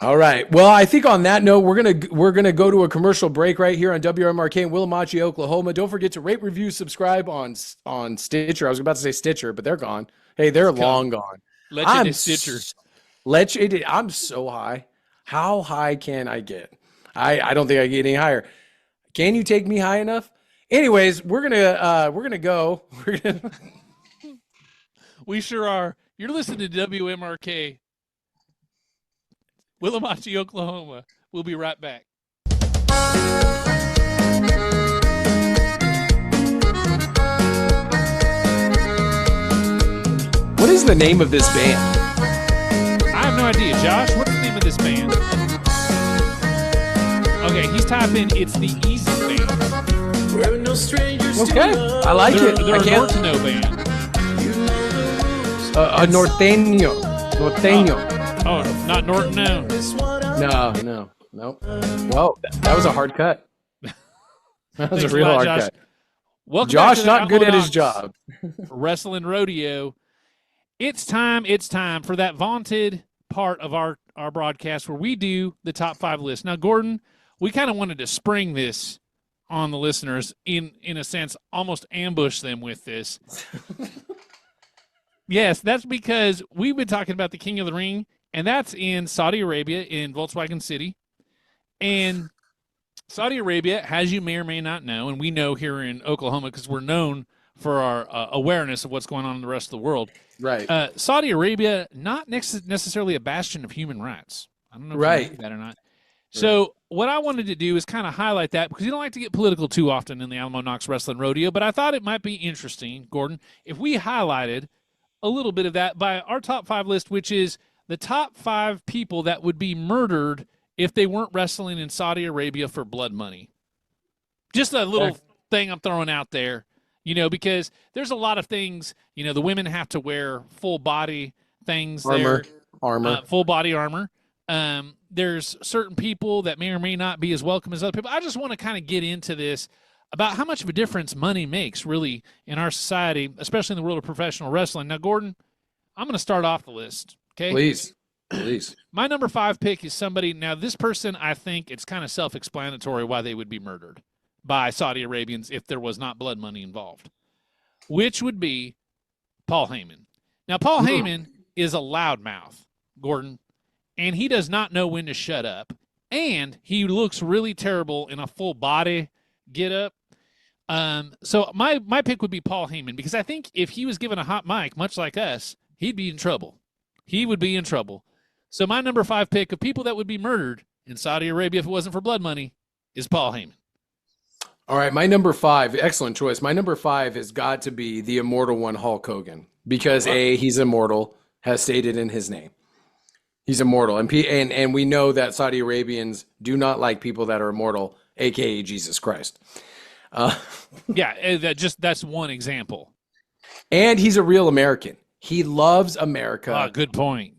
All right. Well, I think on that note, we're gonna go to a commercial break right here on WMRK in Willamachi, Oklahoma. Don't forget to rate, review, subscribe on Stitcher. I was about to say Stitcher, but they're gone. Hey, they're long gone. Stitcher. I'm so high. How high can I get? I don't think I get any higher. Can you take me high enough? Anyways, we're gonna go. We sure are. You're listening to WMRK, Willamachi, Oklahoma. We'll be right back. What is the name of this band? I have no idea. Josh, what's the name of this band? Okay, he's typing It's the Easy Band. We're no strangers to Okay, love. I like it. They're I a can't. Norteno band. A norteño. Oh, not Norton, no. No. Well, that was a hard cut. That was Thanks a real lot, hard Josh. cut. Welcome back Josh to the not good Alamo at his Knox job. Wrestling Rodeo. It's time for that vaunted part of our broadcast where we do the top 5 list. Now, Gordon, we kind of wanted to spring this on the listeners, in a sense, almost ambush them with this. Yes, that's because we've been talking about the King of the Ring, and that's in Saudi Arabia, in Volkswagen City. And Saudi Arabia, as you may or may not know, and we know here in Oklahoma because we're known for our awareness of what's going on in the rest of the world. Right. Saudi Arabia, not necessarily a bastion of human rights. I don't know if you know that or not. So what I wanted to do is kind of highlight that, because you don't like to get political too often in the Alamo Knox Wrestling Rodeo, but I thought it might be interesting, Gordon, if we highlighted a little bit of that by our top 5 list, which is the top 5 people that would be murdered if they weren't wrestling in Saudi Arabia for blood money. Just a little thing I'm throwing out there, because there's a lot of things, the women have to wear full body things, armor, full body armor. There's certain people that may or may not be as welcome as other people. I just want to kind of get into this about how much of a difference money makes really in our society, especially in the world of professional wrestling. Now, Gordon, I'm going to start off the list. Okay. Please. My number 5 pick is somebody. Now, this person, I think it's kind of self-explanatory why they would be murdered by Saudi Arabians if there was not blood money involved, which would be Paul Heyman. Now, Paul Heyman is a loudmouth, Gordon, and he does not know when to shut up, and he looks really terrible in a full body get-up. So my pick would be Paul Heyman, because I think if he was given a hot mic, much like us, he'd be in trouble. He would be in trouble. So my number 5 pick of people that would be murdered in Saudi Arabia if it wasn't for blood money is Paul Heyman. All right, my number 5, excellent choice. My number 5 has got to be the immortal one, Hulk Hogan, because he's immortal, has stated in his name. He's immortal, and we know that Saudi Arabians do not like people that are immortal, aka Jesus Christ. That's one example. And he's a real American. He loves America. Good point.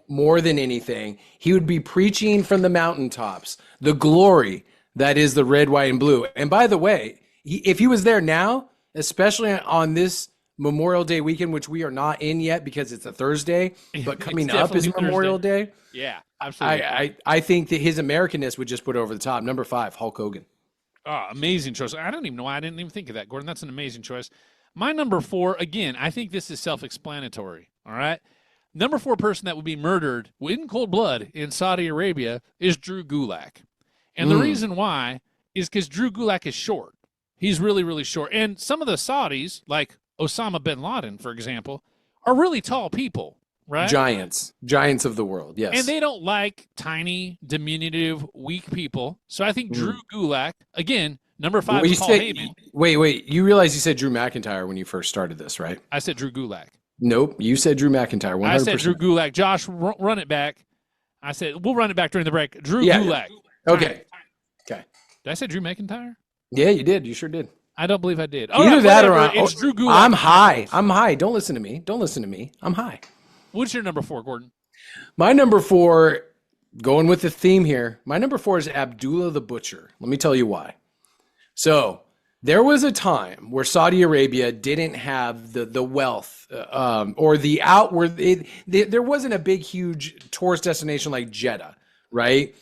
More than anything, he would be preaching from the mountaintops the glory that is the red, white, and blue. And by the way, if he was there now, especially on this Memorial Day weekend, which we are not in yet because it's a Thursday, but coming up is Memorial Day. Yeah, absolutely. I think that his Americanness would just put over the top. Number 5, Hulk Hogan. Oh, amazing choice. I don't even know why I didn't even think of that, Gordon. That's an amazing choice. My number 4, again, I think this is self-explanatory, all right? Number 4 person that would be murdered in cold blood in Saudi Arabia is Drew Gulak. And the reason why is because Drew Gulak is short. He's really, really short. And some of the Saudis, like Osama bin Laden, for example, are really tall people, right? Giants of the world, yes. And they don't like tiny, diminutive, weak people. So I think Drew Gulak, again, number 5 is Paul Heyman. Wait. You realize you said Drew McIntyre when you first started this, right? I said Drew Gulak. Nope, you said Drew McIntyre. 100%. I said Drew Gulak. Josh, run it back. I said, we'll run it back during the break. Drew Gulak. Okay. Did I say Drew McIntyre? Yeah, you did. You sure did. I don't believe I did. Either that or it's Drew Gulak. I'm high. Don't listen to me. I'm high. What's your number 4, Gordon? My number 4, going with the theme here, my number 4 is Abdullah the Butcher. Let me tell you why. So there was a time where Saudi Arabia didn't have the wealth or the outward. There wasn't a big, huge tourist destination like Jeddah, right?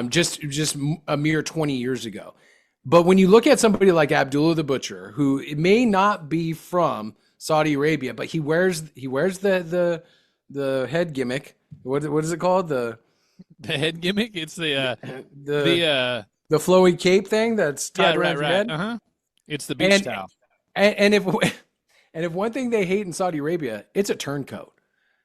Just a mere 20 years ago. But when you look at somebody like Abdullah the Butcher, who may not be from Saudi Arabia, but he wears the head gimmick. What is it called? The head gimmick? It's the flowy cape thing that's tied around your head. Uh-huh. It's the beach style. And if one thing they hate in Saudi Arabia, it's a turncoat.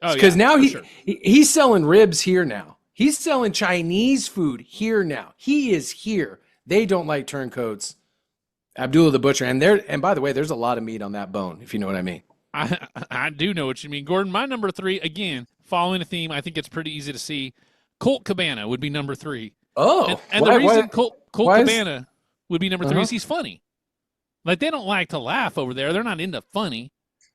Oh, because now he's selling ribs here now. He's selling Chinese food here now. He is here. They don't like turncoats. Abdullah the Butcher, and by the way, there's a lot of meat on that bone, if you know what I mean. I do know what you mean, Gordon. My number 3, again, following a theme, I think it's pretty easy to see. Colt Cabana would be number 3. Oh, and the reason Colt Cabana would be number 3 is he's funny. Like, they don't like to laugh over there. They're not into funny,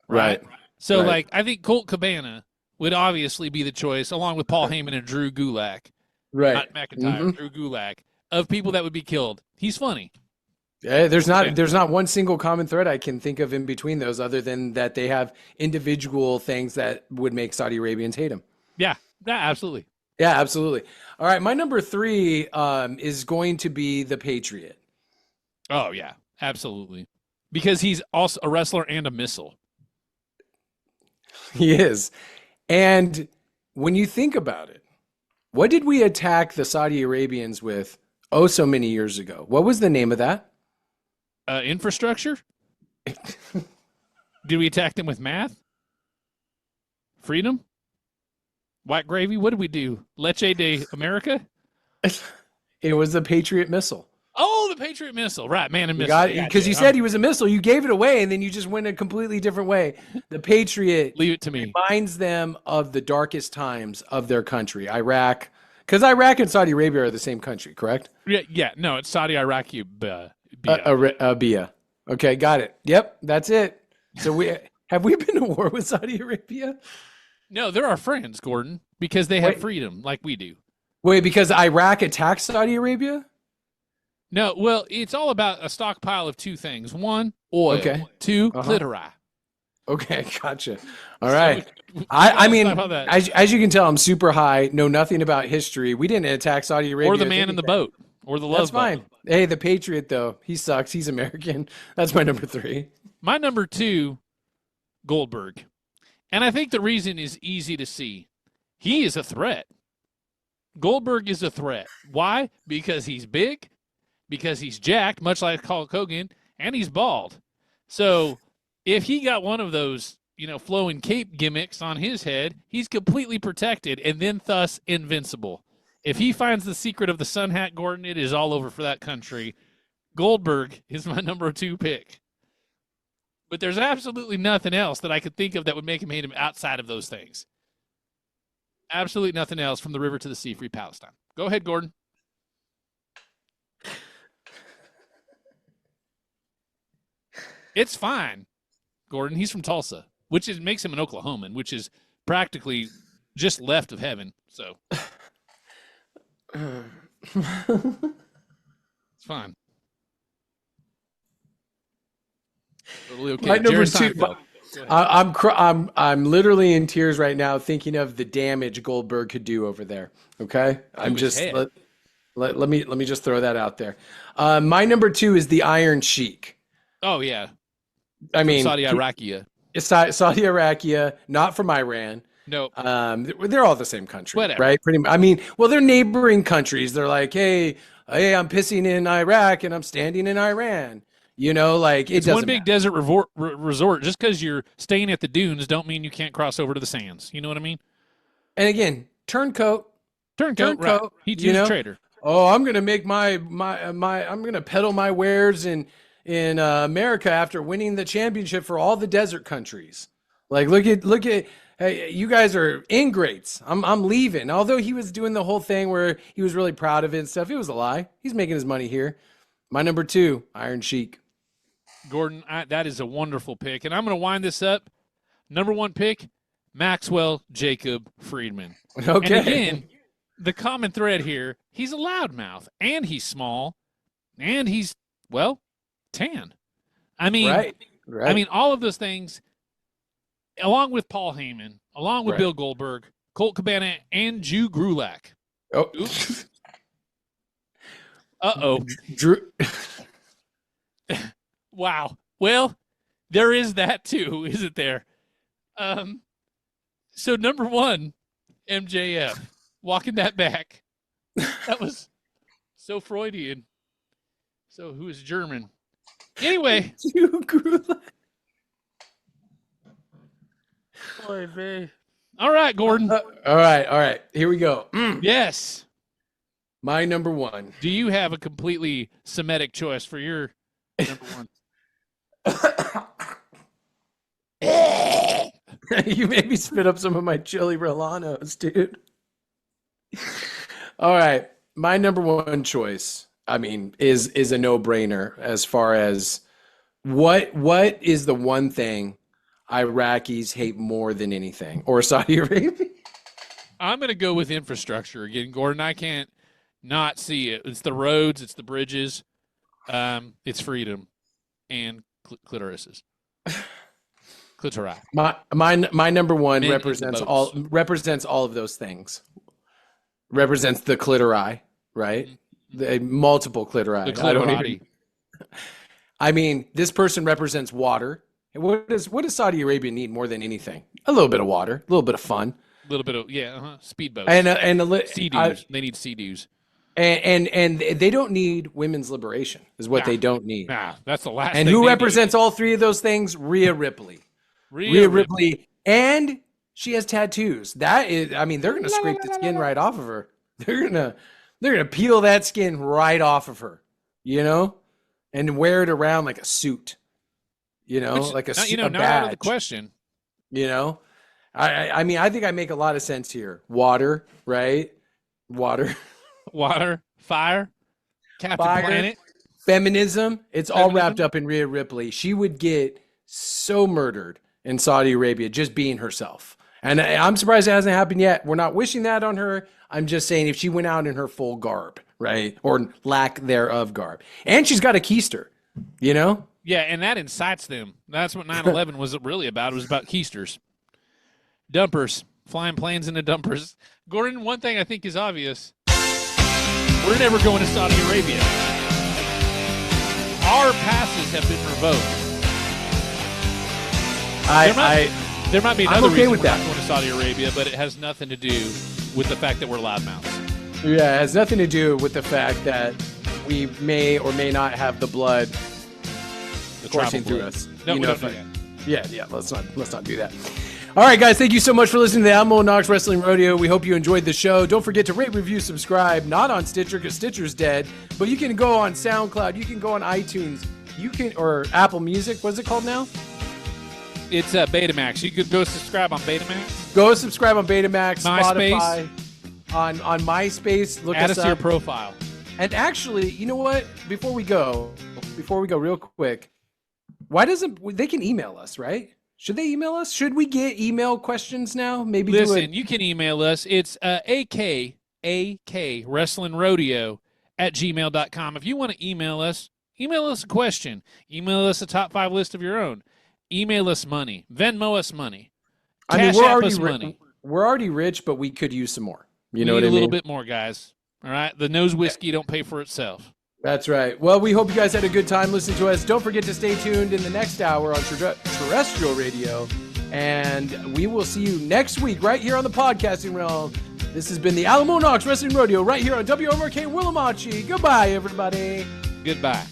right? So, like, I think Colt Cabana would obviously be the choice, along with Paul Heyman and Drew Gulak. Right. Not McIntyre, Drew Gulak, of people that would be killed. He's funny. There's not one single common thread I can think of in between those, other than that they have individual things that would make Saudi Arabians hate them. Yeah, absolutely. Yeah, absolutely. All right, my number 3 is going to be the Patriot. Oh yeah, absolutely. Because he's also a wrestler and a missile. He is. And when you think about it, what did we attack the Saudi Arabians with so many years ago? What was the name of that? Infrastructure? Did we attack them with math? Freedom? White gravy? What did we do? Leche de America? It was the Patriot missile. Oh, the Patriot missile. Right, man and missile. Because you said he was a missile. You gave it away, and then you just went a completely different way. The Patriot leave it to me. Reminds them of the darkest times of their country, Iraq. Because Iraq and Saudi Arabia are the same country, correct? Yeah. No, it's Saudi Iraqi. Bia. Okay, got it. Yep, that's it. So have we been to war with Saudi Arabia? No, they're our friends, Gordon, because they have freedom like we do. Wait, because Iraq attacked Saudi Arabia? No, well, it's all about a stockpile of two things. One, oil. Okay. Two, clitori. Okay, gotcha. All right. I mean, as you can tell, I'm super high, know nothing about history. We didn't attack Saudi Arabia. Or the man in the boat. Or the love That's fine. boat. Hey, the Patriot, though. He sucks. He's American. That's my number 3. My number 2, Goldberg. And I think the reason is easy to see. He is a threat. Goldberg is a threat. Why? Because he's big, because he's jacked, much like Hulk Hogan, and he's bald. So if he got one of those, flowing cape gimmicks on his head, he's completely protected and then thus invincible. If he finds the secret of the sun hat, Gordon, it is all over for that country. Goldberg is my number 2 pick. But there's absolutely nothing else that I could think of that would make him hate him outside of those things. Absolutely nothing else from the river to the sea, free Palestine. Go ahead, Gordon. It's fine, Gordon. He's from Tulsa, which makes him an Oklahoman, which is practically just left of heaven. So it's fine. Totally okay. My number Jerry 2. Seinfeld. I'm literally in tears right now thinking of the damage Goldberg could do over there. Okay, I'm just let me just throw that out there. My number 2 is the Iron Sheik. Oh yeah, I mean Saudi Arakia. It's Saudi Arakia, not from Iran. No, they're all the same country, Whatever. right? Pretty much. I mean, well, they're neighboring countries. They're like, hey, I'm pissing in Iraq and I'm standing in Iran. It's one big desert resort. Just because you're staying at the dunes, don't mean you can't cross over to the sands. You know what I mean? And again, turncoat. Right. He's a trader. Oh, I'm gonna make I'm gonna peddle my wares in America after winning the championship for all the desert countries. Like, look at. Hey, you guys are ingrates. I'm leaving. Although he was doing the whole thing where he was really proud of it and stuff, it was a lie. He's making his money here. My number 2, Iron Sheik. Gordon, that is a wonderful pick. And I'm going to wind this up. Number 1 pick, Maxwell Jacob Friedman. Okay. And again, the common thread here, he's a loudmouth, and he's small, and he's, tan. I mean, right. I mean, all of those things, along with Paul Heyman, along with Bill Goldberg, Colt Cabana, and Drew Gulak. Oh. Oops. Uh-oh. Drew. Wow. Well, there is that too, isn't there? So number 1, MJF, walking that back. That was so Freudian. So who is German? Anyway. Drew Gulak. Boy, babe. All right, Gordon. All right. Here we go. Yes. My number 1. Do you have a completely Semitic choice for your number 1? You made me spit up some of my chili rellanos, dude. All right. My number 1 choice, I mean, is a no-brainer as far as what is the one thing Iraqis hate more than anything, or Saudi Arabia? I'm going to go with infrastructure again, Gordon. I can't not see it. It's the roads. It's the bridges. It's freedom and clitorises. Clitori. My number one Men in represents boats. all of those things. Represents the clitori, right? The multiple clitori. The clitorati. I mean, this person represents water. And what does Saudi Arabia need more than anything? A little bit of water, a little bit of fun, A little bit of speedboats and sea-doos. They need sea-doos. and they don't need women's liberation. Is what they don't need. Nah, that's the last. And thing who they represents all three of those things? Rhea Ripley. need. Rhea Ripley, and she has tattoos. That is, I mean, they're gonna scrape the skin right off of her. They're gonna peel that skin right off of her, and wear it around like a suit, like a not badge. out of the question. I mean, I think I make a lot of sense here. Water, right? Water, Fire, Captain Fire. Planet. feminism. It's all wrapped up in Rhea Ripley. She would get so murdered in Saudi Arabia just being herself. And I'm surprised it hasn't happened yet. We're not wishing that on her. I'm just saying if she went out in her full garb, right? Or lack thereof garb. And she's got a keister, Yeah, and that incites them. That's what 9/11 was really about. It was about keisters. Dumpers. Flying planes into dumpers. Gordon, one thing I think is obvious. We're never going to Saudi Arabia. Our passes have been revoked. There might be another okay reason with we're that. not going to Saudi Arabia, but it has nothing to do with the fact that we're loudmouths. Yeah, it has nothing to do with the fact that we may or may not have the blood The coursing tribal through blood. us. No, we don't do that. Yeah. Let's not do that. All right, guys. Thank you so much for listening to the Alamo and Knox Wrestling Rodeo. We hope you enjoyed the show. Don't forget to rate, review, subscribe. Not on Stitcher because Stitcher's dead, but you can go on SoundCloud. You can go on iTunes. Or Apple Music. What's it called now? It's Betamax. You could go subscribe on Betamax. Go subscribe on Betamax, MySpace. Spotify, on MySpace. Look Add us us to your up. profile. And actually, you know what? Before we go real quick, they can email us, right? Should they email us? Should we get email questions now? Maybe Listen, you can email us. It's AK Wrestling Rodeo @gmail.com. If you want to email us a question. Email us a top 5 list of your own. Email us money. Venmo us money. Cash App us money. We're already rich, but we could use some more. You know We what need I a mean? little bit more, guys. All right? The nose whiskey don't pay for itself. That's right. Well, we hope you guys had a good time listening to us. Don't forget to stay tuned in the next hour on terrestrial radio. And we will see you next week right here on the podcasting realm. This has been the Alamo Knox Wrestling Rodeo right here on WMRK Willamachi. Goodbye, everybody. Goodbye.